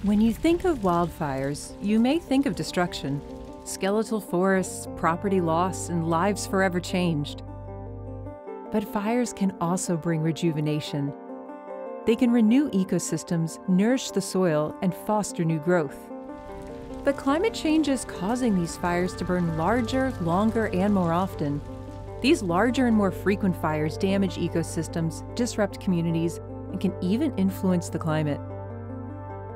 When you think of wildfires, you may think of destruction, skeletal forests, property loss, and lives forever changed. But fires can also bring rejuvenation. They can renew ecosystems, nourish the soil, and foster new growth. But climate change is causing these fires to burn larger, longer, and more often. These larger and more frequent fires damage ecosystems, disrupt communities, and can even influence the climate.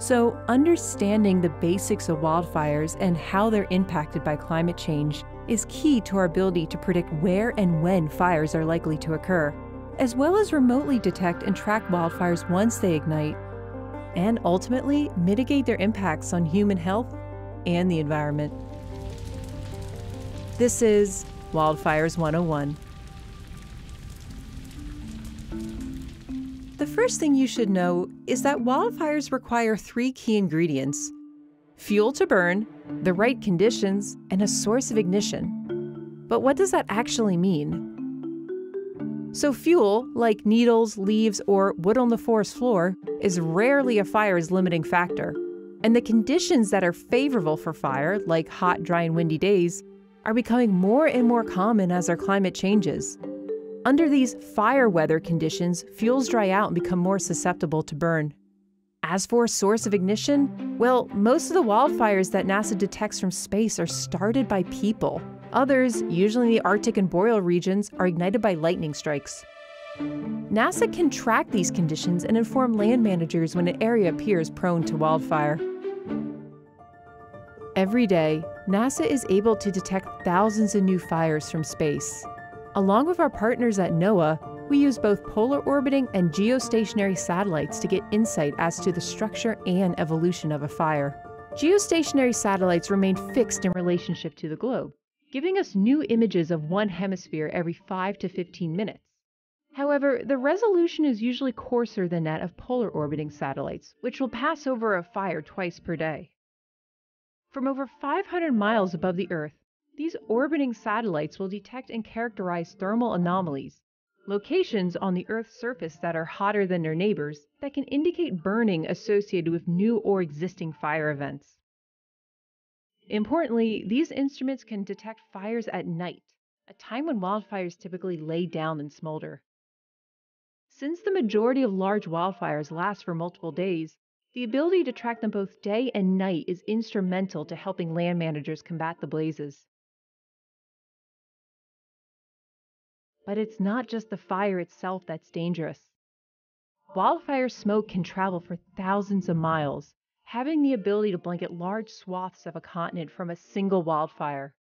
So, understanding the basics of wildfires and how they're impacted by climate change is key to our ability to predict where and when fires are likely to occur, as well as remotely detect and track wildfires once they ignite, and ultimately mitigate their impacts on human health and the environment. This is Wildfires 101. The first thing you should know is that wildfires require 3 key ingredients: fuel to burn, the right conditions, and a source of ignition. But what does that actually mean? So fuel, like needles, leaves, or wood on the forest floor, is rarely a fire's limiting factor. And the conditions that are favorable for fire, like hot, dry, and windy days, are becoming more and more common as our climate changes. Under these fire weather conditions, fuels dry out and become more susceptible to burn. As for a source of ignition, well, most of the wildfires that NASA detects from space are started by people. Others, usually in the Arctic and boreal regions, are ignited by lightning strikes. NASA can track these conditions and inform land managers when an area appears prone to wildfire. Every day, NASA is able to detect thousands of new fires from space. Along with our partners at NOAA, we use both polar orbiting and geostationary satellites to get insight as to the structure and evolution of a fire. Geostationary satellites remain fixed in relationship to the globe, giving us new images of one hemisphere every 5 to 15 minutes. However, the resolution is usually coarser than that of polar orbiting satellites, which will pass over a fire twice per day. From over 500 miles above the Earth, these orbiting satellites will detect and characterize thermal anomalies, locations on the Earth's surface that are hotter than their neighbors that can indicate burning associated with new or existing fire events. Importantly, these instruments can detect fires at night, a time when wildfires typically lay down and smolder. Since the majority of large wildfires last for multiple days, the ability to track them both day and night is instrumental to helping land managers combat the blazes. But it's not just the fire itself that's dangerous. Wildfire smoke can travel for thousands of miles, having the ability to blanket large swaths of a continent from a single wildfire.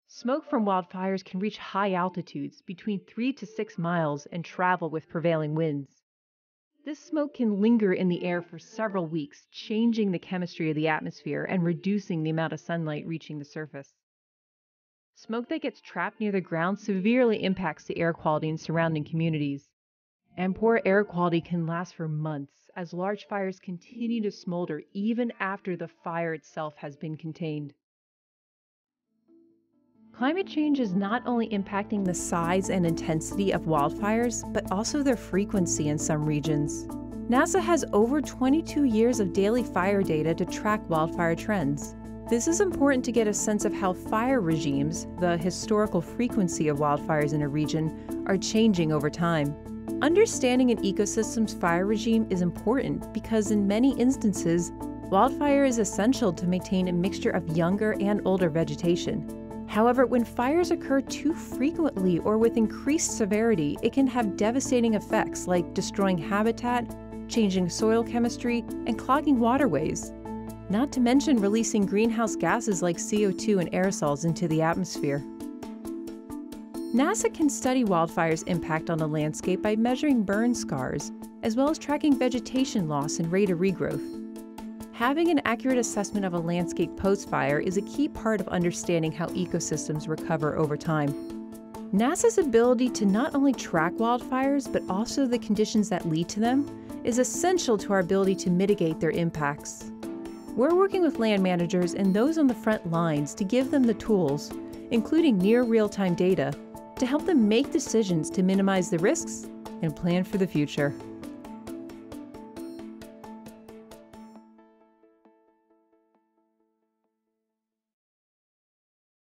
Smoke from wildfires can reach high altitudes, between 3 to 6 miles, and travel with prevailing winds. This smoke can linger in the air for several weeks, changing the chemistry of the atmosphere and reducing the amount of sunlight reaching the surface. Smoke that gets trapped near the ground severely impacts the air quality in surrounding communities. And poor air quality can last for months as large fires continue to smolder even after the fire itself has been contained. Climate change is not only impacting the size and intensity of wildfires, but also their frequency in some regions. NASA has over 22 years of daily fire data to track wildfire trends. This is important to get a sense of how fire regimes, the historical frequency of wildfires in a region, are changing over time. Understanding an ecosystem's fire regime is important because in many instances, wildfire is essential to maintain a mixture of younger and older vegetation. However, when fires occur too frequently or with increased severity, it can have devastating effects like destroying habitat, changing soil chemistry, and clogging waterways. Not to mention releasing greenhouse gases like CO2 and aerosols into the atmosphere. NASA can study wildfires' impact on the landscape by measuring burn scars, as well as tracking vegetation loss and rate of regrowth. Having an accurate assessment of a landscape post-fire is a key part of understanding how ecosystems recover over time. NASA's ability to not only track wildfires, but also the conditions that lead to them, is essential to our ability to mitigate their impacts. We're working with land managers and those on the front lines to give them the tools, including near real-time data, to help them make decisions to minimize the risks and plan for the future.